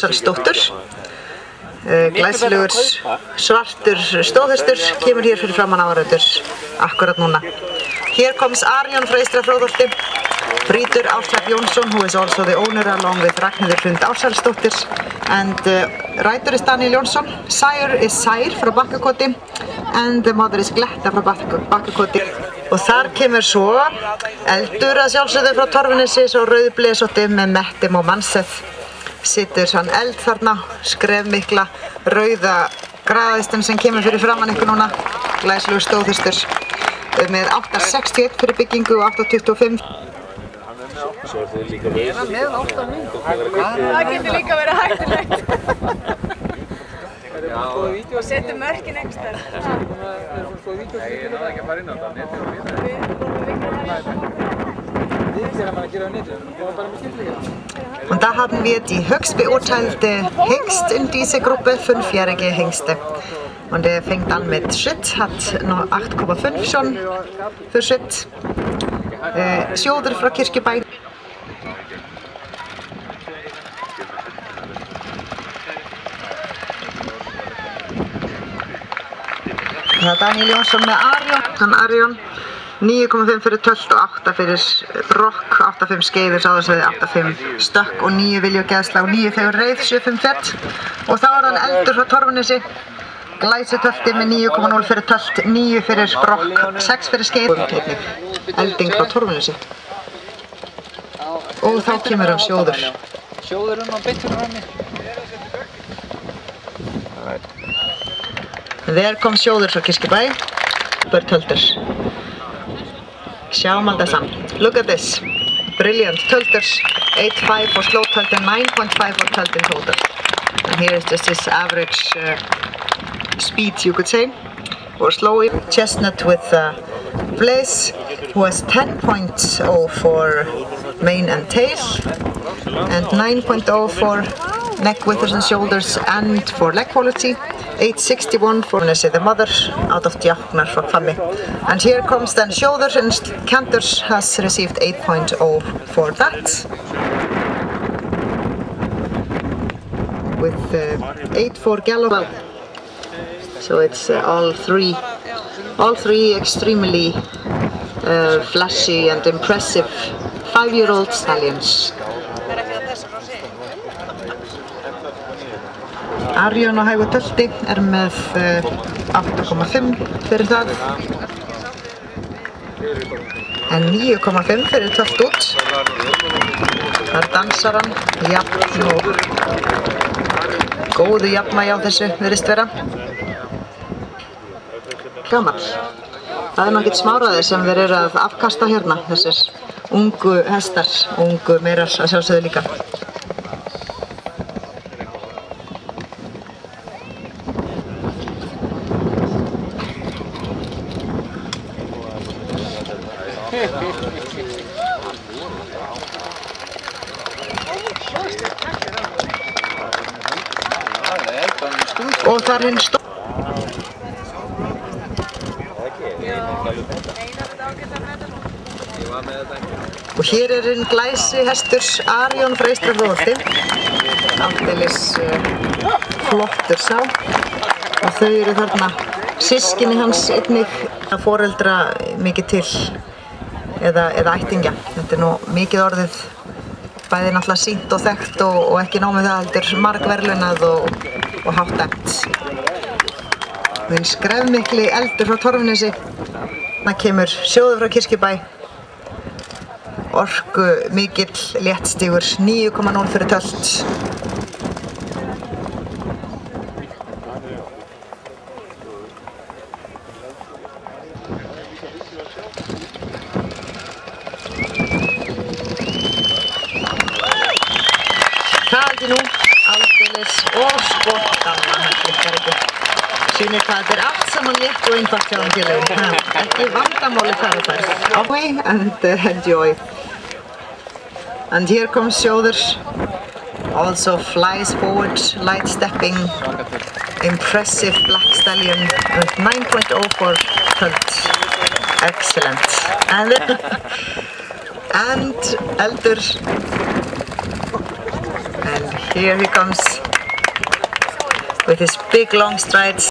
Ársælsdóttur. Glæsilegur svartur stóðhestur kemur hér fyrir framan áhorfendur akkurat núna. Here comes Arion fra Eystra Fróðholti. Breeder Áslaug Jónsson, who is also the owner along with Ragnhildur Hrund Ársælsdóttir. And rider is Daniel Jónsson. Sire is Sær frá Bakkakoti. And the mother is Gletta frá Bakkakoti. Og þar kemur svo eldur að sjálfsögðu frá Torfnesi, svo rauðblesótti með Mettim og Manseth. Situr hann eld þarna, skrefmikla rauða graðistin sem kemur fyrir framan ykkur núna. Glæsilegur stóðhestur með 861 fyrir byggingu og 825. Svo þið líka með Það getur líka verið hættulegt. Og setja mörkin einhverstaðar. Ég náði ekki að fara inn á þetta. Und da haben wir die höchst beurteilte Hengst in dieser Gruppe, 5-jährige Hengste. Und er fängt an mit Schritt, hat noch 8,5 schon für Schritt. Sjóður frá Kirkjubæ. Það er Daniel Jónsson með Arion. 9,5 fyrir tölt og 8 fyrir brokk, 8,5 skeiður, sáðarsveið, 8,5 stökk og 9 vilja og geðsla og 9 fyrir reið, 7,5 fjall. Og þá er hann eldur frá Torfnesi. Glæsitölti með 9,0 fyrir tölt, 9 fyrir brokk, 6 fyrir skeið. Elding frá Torfnesi. Og þá kemur hann Sjóður. Sjóðurinn og beint fyrir frammi. There comes Sjóður frá Kirkjubæ. Töltur. Sjámaldasan. Look at this. Brilliant tölters. 8.5 for slow tölt and 9.5 for tölt in total. And here is just his average speed, you could say, or slow. Chestnut with Blaze, who has 10.0 for mane and tail, and 9.0 for neck withers and shoulders, and for leg quality. 861 for the mother out of Djáknar frá Hvammi. And here comes then Sjóður, and Canters has received 8.0 for that. With 8 for Gallop. So it's all three extremely flashy and impressive 5-year-old stallions. Arion á hægu tölti með 8,5 fyrir það. En 9,5 fyrir tölt út. Þar dansar hann, jafn og góðu jafnvægi á þessu virðist vera. Gamall. Það er nú ekkert smáraðir sem þeir eru að afkasta hérna, þessir ungu hestar, ungu meirar að sjálfsögðu líka. Og þar hinn stóð. Og hér er hinn glæsi hestur Arion frá Eystra Fróðholti. Aldeilis flottur sá. Og þau eru þarna systkini hans einnig að foreldra mikið til eða ættingja. Þetta er nú mikið orðið bæði náttúrulega sýnt og þekkt og ekki nóg með það heldur margverðlaunað og hátt dæmt. Hinn skrefmikli eldur frá Torfnesi. Það kemur Sjóður frá Kirkjubæ. Orku mikill léttstígur, 9,0 fyrir tölt. Það er nú aldeilis og sportanna, það klikkar ekki. Sýnir hvað þetta er allt saman létt og einfalt hjá þeim félögum. Ekki vandamáli þar og þar. Away and enjoy. And here comes Sjóður. Also flies forward, light stepping. Impressive black stallion with 9.0 for tölt. Excellent. And eldur. And Here he comes with his big long strides.